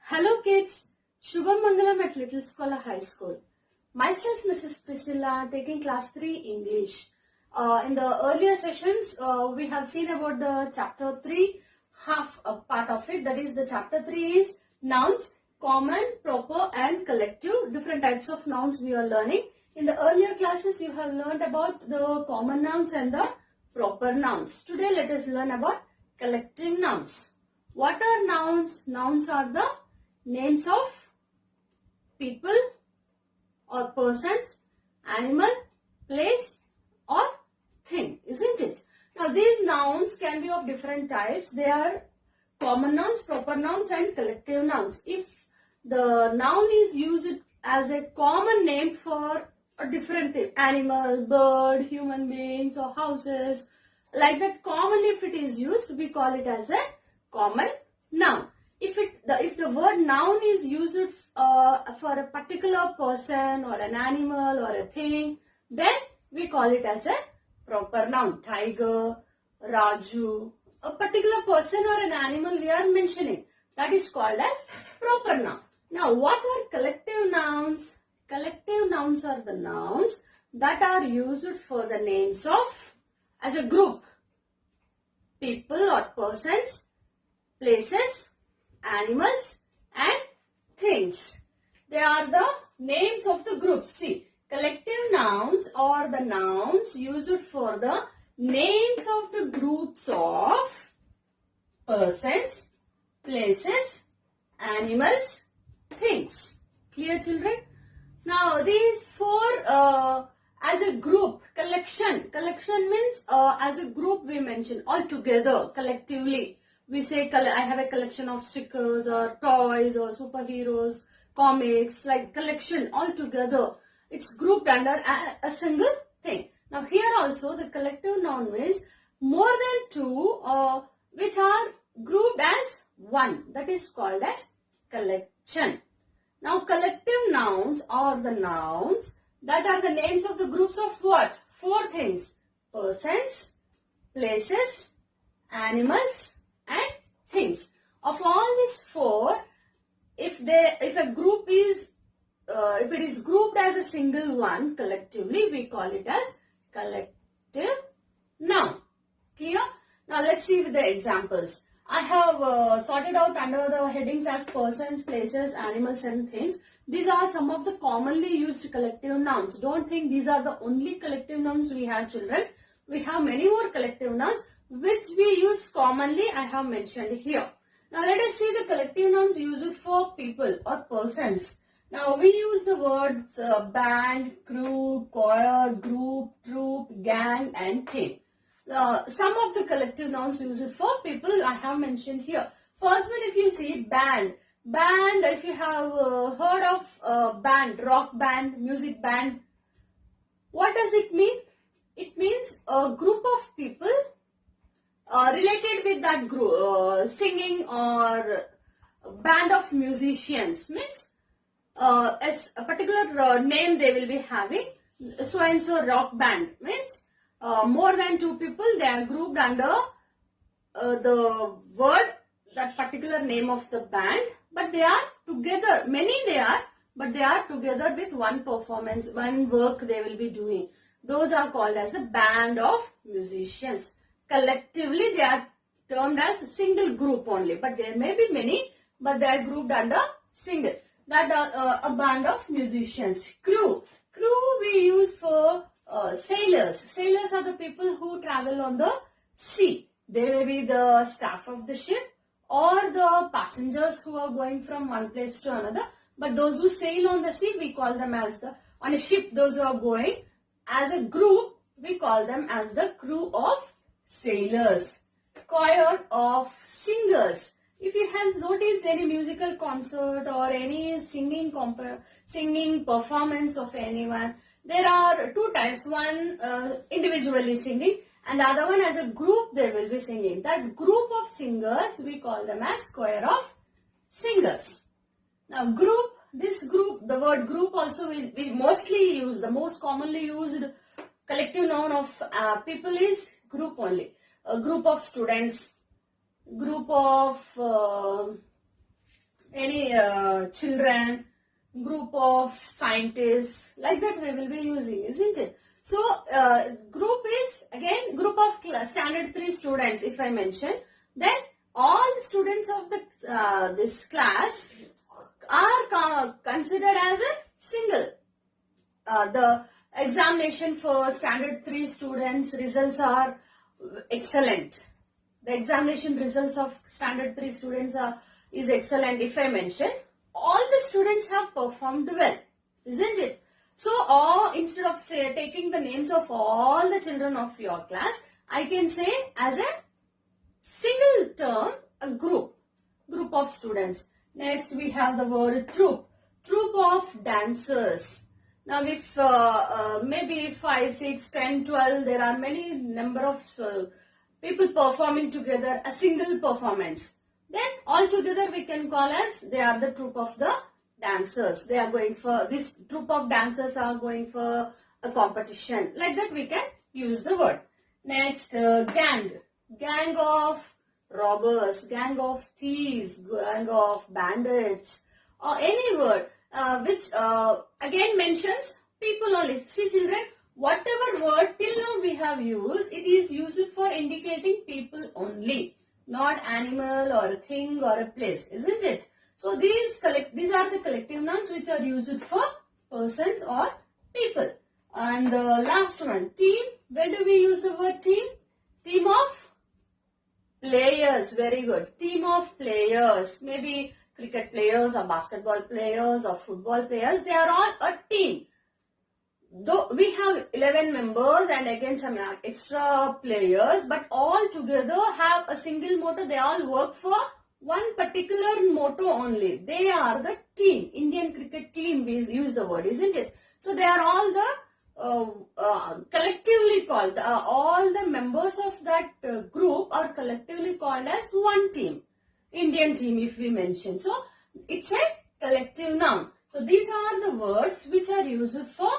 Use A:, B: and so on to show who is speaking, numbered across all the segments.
A: Hello kids, Shubham Mangalam at Little Scholar High School. Myself Mrs. Priscilla taking class 3 English. In the earlier sessions we have seen about the chapter 3, half a part of it, that is the chapter 3 is nouns, common, proper and collective. Different types of nouns we are learning. In the earlier classes you have learned about the common nouns and the proper nouns. Today let us learn about collective nouns. What are nouns? Nouns are the names of people or persons, animal, place or thing, isn't it? Now these nouns can be of different types. They are common nouns, proper nouns and collective nouns. If the noun is used as a common name for a different thing, animal, bird, human beings or houses, like that, commonly if it is used, we call it as a common noun. If the word noun is used for a particular person or an animal or a thing, then we call it as a proper noun. Tiger, Raju, a particular person or an animal we are mentioning, that is called as proper noun. Now what are collective nouns? Collective nouns are the nouns that are used for the names of, as a group, people or persons, places, animals and things. They are the names of the groups. See, collective nouns are the nouns used for the names of the groups of persons, places, animals, things. Clear, children? Now these four as a group, collection means as a group we mention all together, collectively. We say I have a collection of stickers or toys or superheroes, comics, like collection all together. It's grouped under a single thing. Now here also the collective noun means more than two which are grouped as one. That is called as collection. Now collective nouns are the nouns that are the names of the groups of what? Four things: persons, places, animals and things. Of all these four, if a group is if it is grouped as a single one collectively, we call it as collective noun. Clear? Now let's see with the examples. I have sorted out under the headings as persons, places, animals and things. These are some of the commonly used collective nouns. Don't think these are the only collective nouns we have, children. We have many more collective nouns which we use commonly. I have mentioned here. Now let us see the collective nouns used for people or persons. Now we use the words band, crew, choir, group, troop, gang and team. Some of the collective nouns used for people I have mentioned here. First one, if you see band. Band, if you have heard of band, rock band, music band, what does it mean? It means a group of people related with that group, singing or band of musicians, means as a particular name they will be having. So and so rock band means more than two people, they are grouped under the word, that particular name of the band, but they are together. Many they are, but they are together with one performance, one work they will be doing. Those are called as the band of musicians. Collectively they are termed as a single group only, but there may be many, but they are grouped under single. That a band of musicians. Crew we use for sailors. Sailors are the people who travel on the sea. They may be the staff of the ship or the passengers who are going from one place to another. But those who sail on the sea, we call them as on a ship, those who are going as a group, we call them as the crew of sailors. Choir of singers. If you have noticed any musical concert or any singing performance of anyone, there are two types. One individually singing and the other one as a group they will be singing. That group of singers we call them as choir of singers. Now the word group also we mostly use, the most commonly used collective noun of people is group only. A group of students, group of any children, group of scientists, like that we will be using, isn't it? So group is again group of standard 3 students if I mention. Then all the students of the this class are considered as a single. The examination for standard 3 students results are excellent. The examination results of standard 3 students is excellent if I mention. All the students have performed well, isn't it? So, instead of taking the names of all the children of your class, I can say as a single term, a group of students. Next, we have the word troop of dancers. Now, if maybe 5, 6, 10, 12, there are many number of people performing together, a single performance. Then all together we can call as they are the troop of the dancers. They are going for, this troop of dancers are going for a competition. Like that we can use the word. Next, gang. Gang of robbers, gang of thieves, gang of bandits, or any word which again mentions people only. See children, whatever word till now we have used, it is used for indicating people only, not animal or a thing or a place, isn't it? So these are the collective nouns which are used for persons or people. And the last one, team. Where do we use the word team? Team of players. Very good. Team of players. Maybe cricket players or basketball players or football players. They are all a team. Though we have 11 members and again some extra players, but all together have a single motto. They all work for one particular motto only. They are the team. Indian cricket team, we use the word, isn't it? So they are all the collectively called, all the members of that group are collectively called as one team. Indian team if we mention. So it's a collective noun. So these are the words which are used for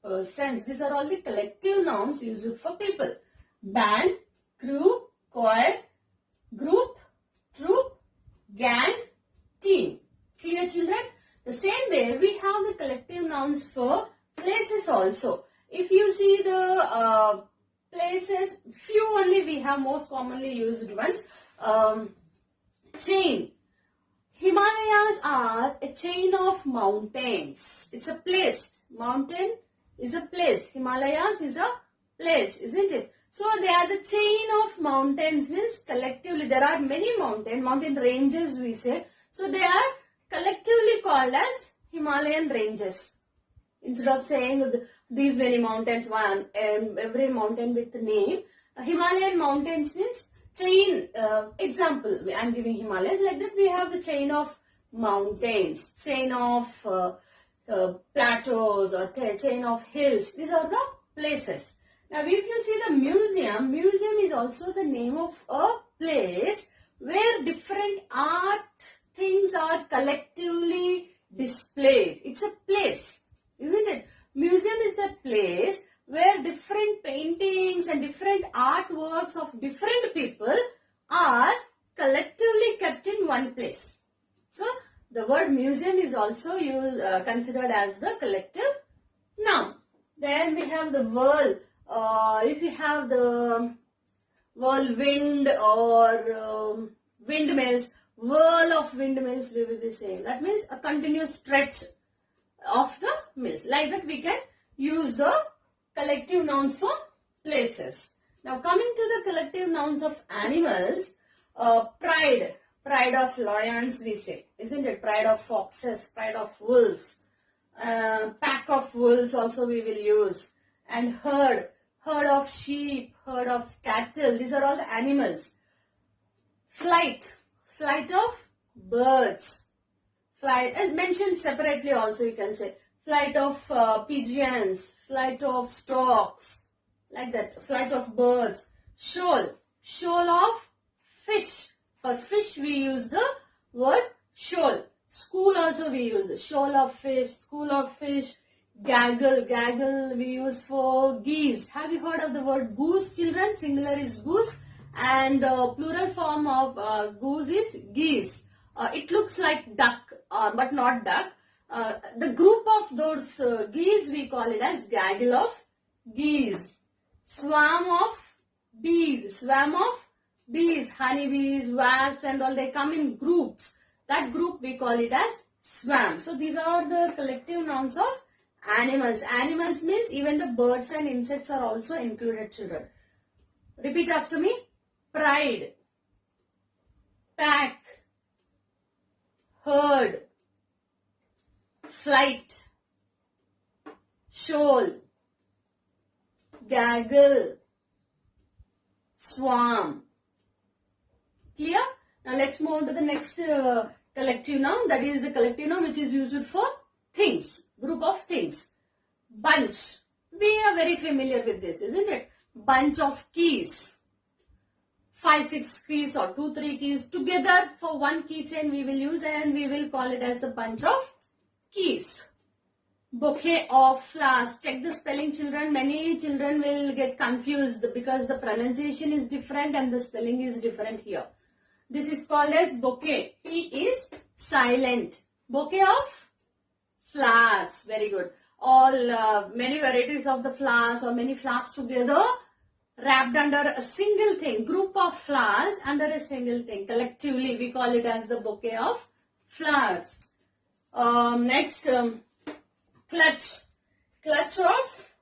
A: persons. These are all the collective nouns used for people. Band, crew, choir, group, troop, gang, team. Clear children? The same way we have the collective nouns for places also. If you see the places, few only we have most commonly used ones. Chain. Himalayas are a chain of mountains. It's a place. Mountain is a place. Himalayas is a place, isn't it? So they are the chain of mountains, means collectively there are many mountain ranges we say. So they are collectively called as Himalayan ranges. Instead of saying these many mountains, every mountain with name, Himalayan mountains means chain. Example, I am giving Himalayas. Like that we have the chain of mountains, chain of plateaus or chain of hills. These are the places. Now if you see the museum is also the name of a place where different art things are collectively displayed. It's a place, isn't it? Museum is the place where different paintings and different artworks of different people are collectively kept in one place. So the word museum is also considered as the collective noun. Then we have the whirl. If we have the whirlwind or windmills, whirl of windmills we will be saying. That means a continuous stretch of the mills. Like that we can use the collective nouns for places. Now coming to the collective nouns of animals, pride. Pride of lions we say, isn't it? Pride of foxes, pride of wolves. Pack of wolves also we will use. And herd of sheep, herd of cattle. These are all the animals. Flight of birds. Flight, and mentioned separately also you can say. Flight of pigeons, flight of storks, like that. Flight of birds. Shoal of fish. For fish we use the word shoal. School also we use shoal of fish, school of fish. Gaggle we use for geese. Have you heard of the word goose, children? Singular is goose and plural form of goose is geese. It looks like duck, but not duck. The group of those geese, we call it as gaggle of geese. Swarm of bees, honeybees, wasps and all, they come in groups. That group we call it as swarm. So these are the collective nouns of animals. Animals means even the birds and insects are also included, children. Repeat after me. Pride, pack, herd, flight, shoal, gaggle, swarm. Clear? Now let's move on to the next collective noun. That is the collective noun which is used for things, group of things. Bunch. We are very familiar with this, isn't it? Bunch of keys. 5, 6 keys or 2, 3 keys together for one keychain we will use, and we will call it as the bunch of keys. Bouquet of flowers. Check the spelling, children. Many children will get confused because the pronunciation is different and the spelling is different here. This is called as bouquet. P is silent. Bouquet of flowers. Very good. All many varieties of the flowers or many flowers together, wrapped under a single thing, group of flowers under a single thing. Collectively, we call it as the bouquet of flowers. Next, clutch. Clutch of,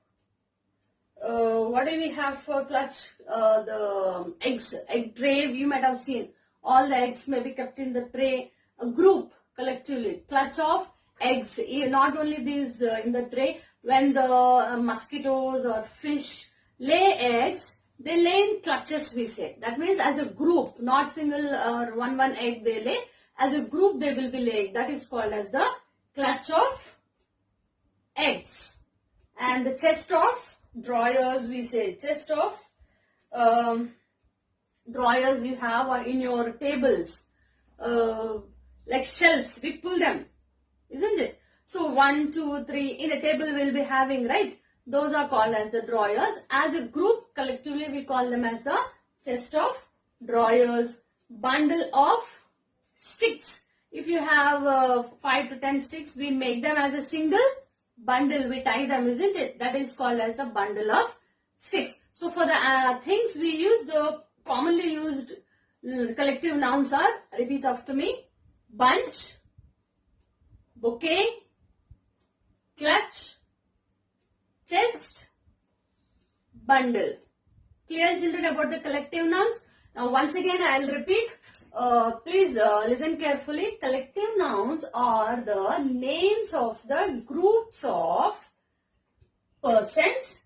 A: what do we have for clutch? The eggs, egg tray, you might have seen. All the eggs may be kept in the tray. A group, collectively. Clutch of eggs. Not only these in the tray, when the mosquitoes or fish lay eggs, they lay in clutches, we say. That means as a group, not single or one egg they lay. As a group they will be laying. That is called as the clutch of eggs. And the chest of drawers, we say. Chest of drawers you have or in your tables. Like shelves, we pull them, isn't it? So 1, 2, 3 in a table we'll be having, right? Those are called as the drawers. As a group, collectively we call them as the chest of drawers. Bundle of sticks. If you have 5 to 10 sticks, we make them as a single bundle. We tie them, isn't it? That is called as the bundle of sticks. So for the things we use, the commonly used collective nouns are, repeat after me, bunch, bouquet, clutch, chest, bundle. Clear, children, about the collective nouns? Now once again I will repeat. Please listen carefully. Collective nouns are the names of the groups of persons,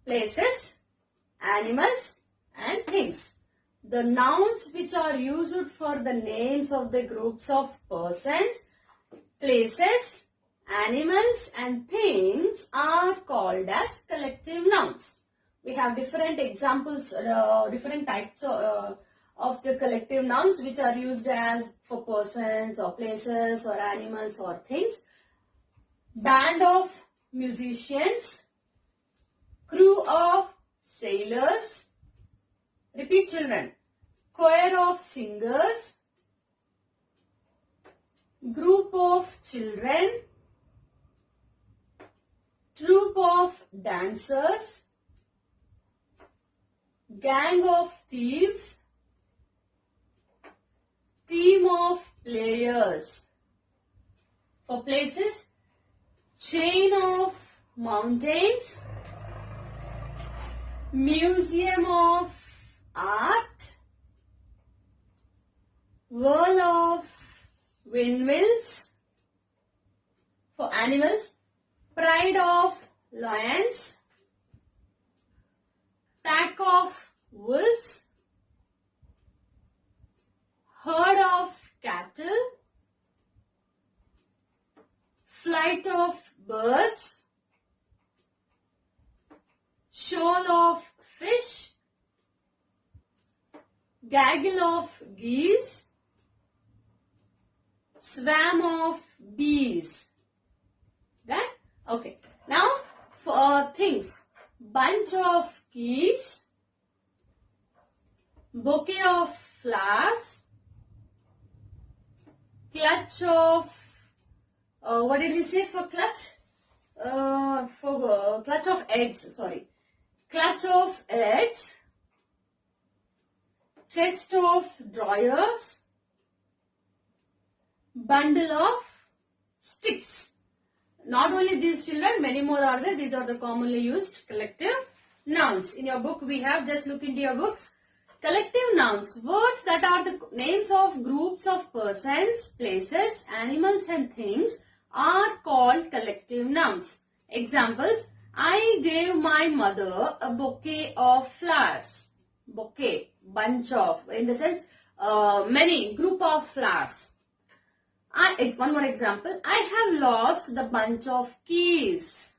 A: places, animals and things. The nouns which are used for the names of the groups of persons, places, animals and things are called as collective nouns. We have different examples, different types of the collective nouns which are used as for persons or places or animals or things. Band of musicians, crew of sailors, repeat children, choir of singers, group of children, troop of dancers, gang of thieves, team of players. For places, chain of mountains, museum of art, whirl of windmills. For animals, pride of lions, pack of wolves, herd of cattle, flight of birds, shoal of fish, gaggle of geese, swarm of bees. That? Okay. Now for things. Bunch of keys, bouquet of flowers, clutch of, what did we say for clutch? Clutch of eggs, sorry. Clutch of eggs, chest of drawers, bundle of sticks. Not only these children, many more are there. These are the commonly used collective nouns. In your book, we have, just look into your books. Collective nouns, words that are the names of groups of persons, places, animals and things are called collective nouns. Examples, I gave my mother a bouquet of flowers. Bouquet, bunch of, in the sense, many, group of flowers. One more example, I have lost the bunch of keys.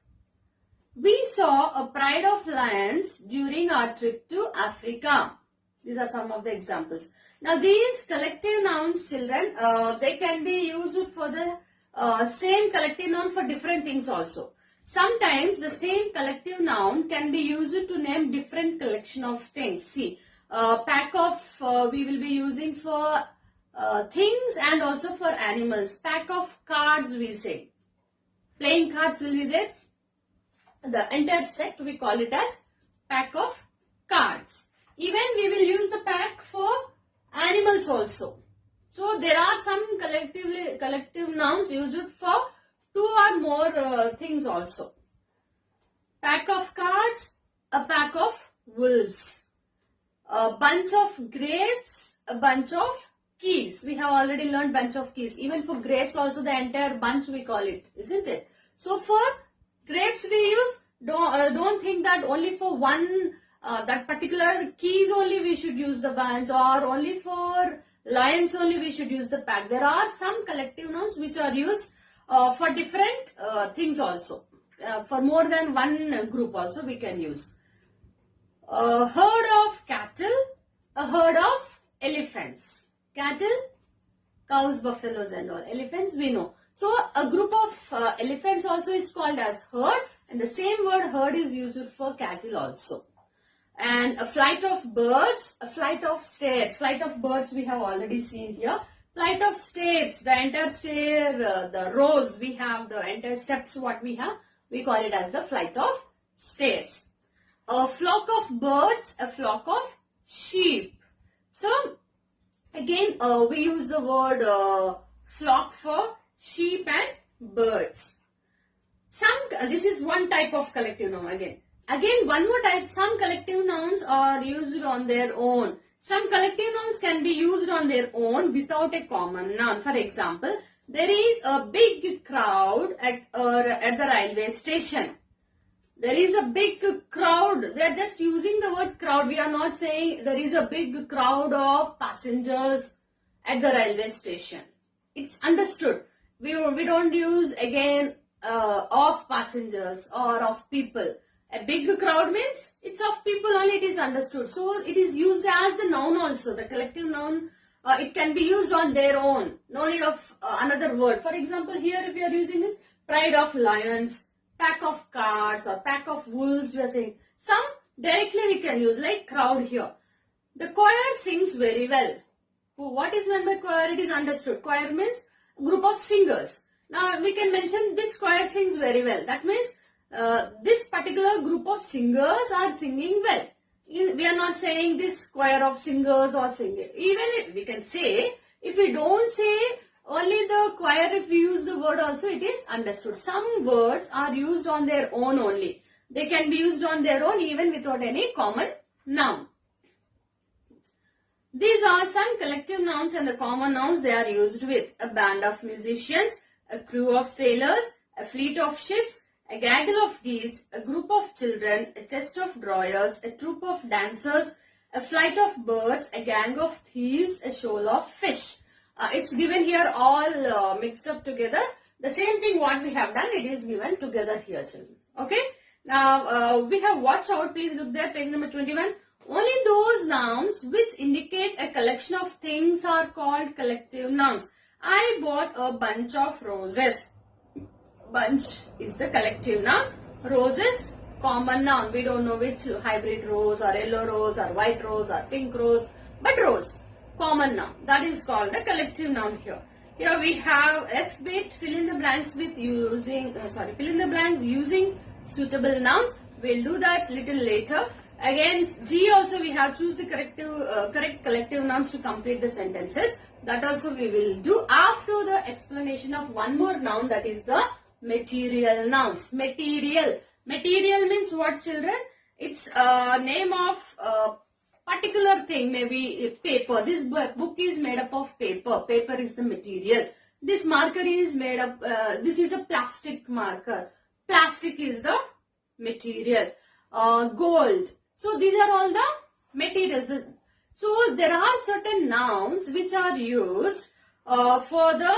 A: We saw a pride of lions during our trip to Africa. These are some of the examples. Now these collective nouns, children, they can be used for the same collective noun for different things also. Sometimes the same collective noun can be used to name different collection of things. See, pack of we will be using for things and also for animals. Pack of cards we say. Playing cards will be there. The entire set we call it as pack of cards. Even we will use the pack for animals also. So there are some collective nouns used for two or more things also. Pack of cards, a pack of wolves. A bunch of grapes, a bunch of keys. We have already learned bunch of keys. Even for grapes also the entire bunch we call it, isn't it? So for grapes we use, don't think that only for one, that particular keys only we should use the bunch, or only for lions only we should use the pack. There are some collective nouns which are used for different things also. For more than one group also we can use. A herd of cattle, a herd of elephants. Cattle, cows, buffaloes and all. Elephants we know. So a group of elephants also is called as herd, and the same word herd is used for cattle also. And a flight of birds, a flight of stairs. Flight of birds we have already seen here. Flight of stairs, the entire stair, the rows we have, the entire steps what we have, we call it as the flight of stairs. A flock of birds, a flock of sheep. So again we use the word flock for sheep and birds. This is one type of collective noun again. Again, one more type, some collective nouns are used on their own. Some collective nouns can be used on their own without a common noun. For example, there is a big crowd at the railway station. There is a big crowd. We are just using the word crowd. We are not saying there is a big crowd of passengers at the railway station. It's understood. We don't use again of passengers or of people. A big crowd means it's of people only, it is understood. So it is used as the noun also. The collective noun, it can be used on their own. No need of another word. For example, here if we are using this, pride of lions, pack of cards or pack of wolves, we are saying. Some directly we can use like crowd here. The choir sings very well. What is meant by choir? It is understood. Choir means group of singers. Now we can mention this choir sings very well. That means this particular group of singers are singing well. We are not saying this choir of singers or singing. Even if we can say, if we don't say only the choir, if we use the word also, it is understood. Some words are used on their own only. They can be used on their own even without any common noun. These are some collective nouns and the common nouns they are used with. A band of musicians, a crew of sailors, a fleet of ships, a gaggle of geese, a group of children, a chest of drawers, a troop of dancers, a flight of birds, a gang of thieves, a shoal of fish. It's given here all mixed up together. The same thing what we have done, it is given together here, children. Okay. Now, we have watch out. Please look there, page number 21. Only those nouns which indicate a collection of things are called collective nouns. I bought a bunch of roses. Bunch is the collective noun. Roses, common noun. We don't know which hybrid rose or yellow rose or white rose or pink rose. But rose, common noun. That is called the collective noun here. Here we have F bit, fill in the blanks with using, fill in the blanks using suitable nouns. We'll do that little later. Again, G also we have choose the correct collective nouns to complete the sentences. That also we will do after the explanation of one more noun, that is the material nouns. Material. Material means what, children? It's a name of particular thing, maybe paper. This book is made up of paper. Paper is the material. This marker is made up, this is a plastic marker. Plastic is the material. Gold. So these are all the materials. So there are certain nouns which are used for the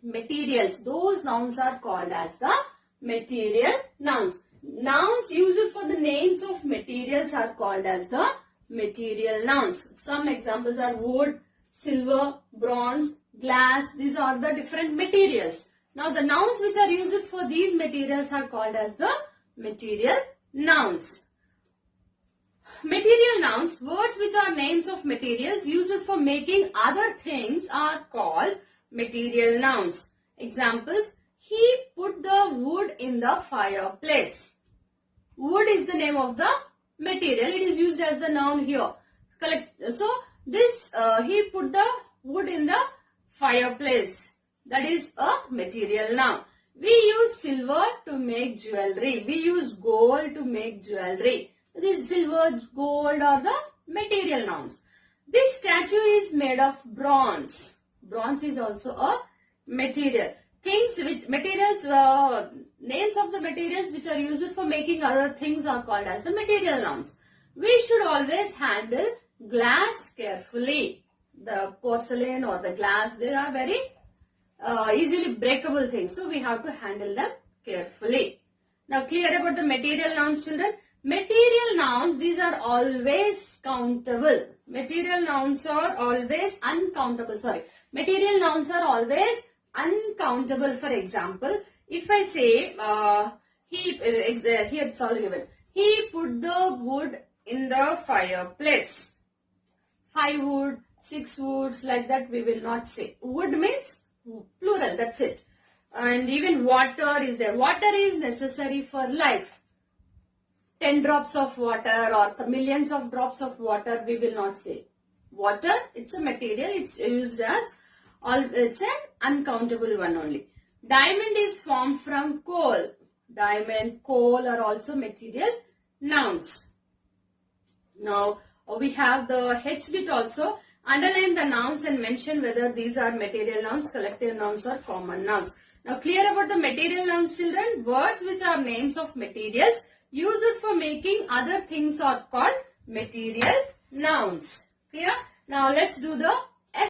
A: materials. Those nouns are called as the material nouns. Nouns used for the names of materials are called as the material nouns. Some examples are wood, silver, bronze, glass. These are the different materials. Now the nouns which are used for these materials are called as the material nouns. Material nouns, words which are names of materials used for making other things are called material nouns. Examples, he put the wood in the fireplace. Wood is the name of the material. It is used as the noun here. So this he put the wood in the fireplace. That is a material noun. We use silver to make jewelry. We use gold to make jewelry. This silver, gold are the material nouns. This statue is made of bronze. Bronze is also a material. Things which materials, names of the materials which are used for making other things are called as the material nouns. We should always handle glass carefully. The porcelain or the glass, they are very easily breakable things. So we have to handle them carefully. Now clear about the material nouns, children? Material nouns, these are always countable. Material nouns are always uncountable. Material nouns are always uncountable. For example, if I say, here it's all given. He put the wood in the fireplace. 5 wood, 6 woods, like that we will not say. Wood means plural, that's it. And even water is there. Water is necessary for life. 10 drops of water or millions of drops of water, we will not say. Water, it's a material, it's used as, it's an uncountable one only. Diamond is formed from coal. Diamond, coal are also material nouns. Now, we have the H bit also. Underline the nouns and mention whether these are material nouns, collective nouns or common nouns. Now, clear about the material nouns, children? Words which are names of materials used for making other things are called material nouns. Clear? Now let's do the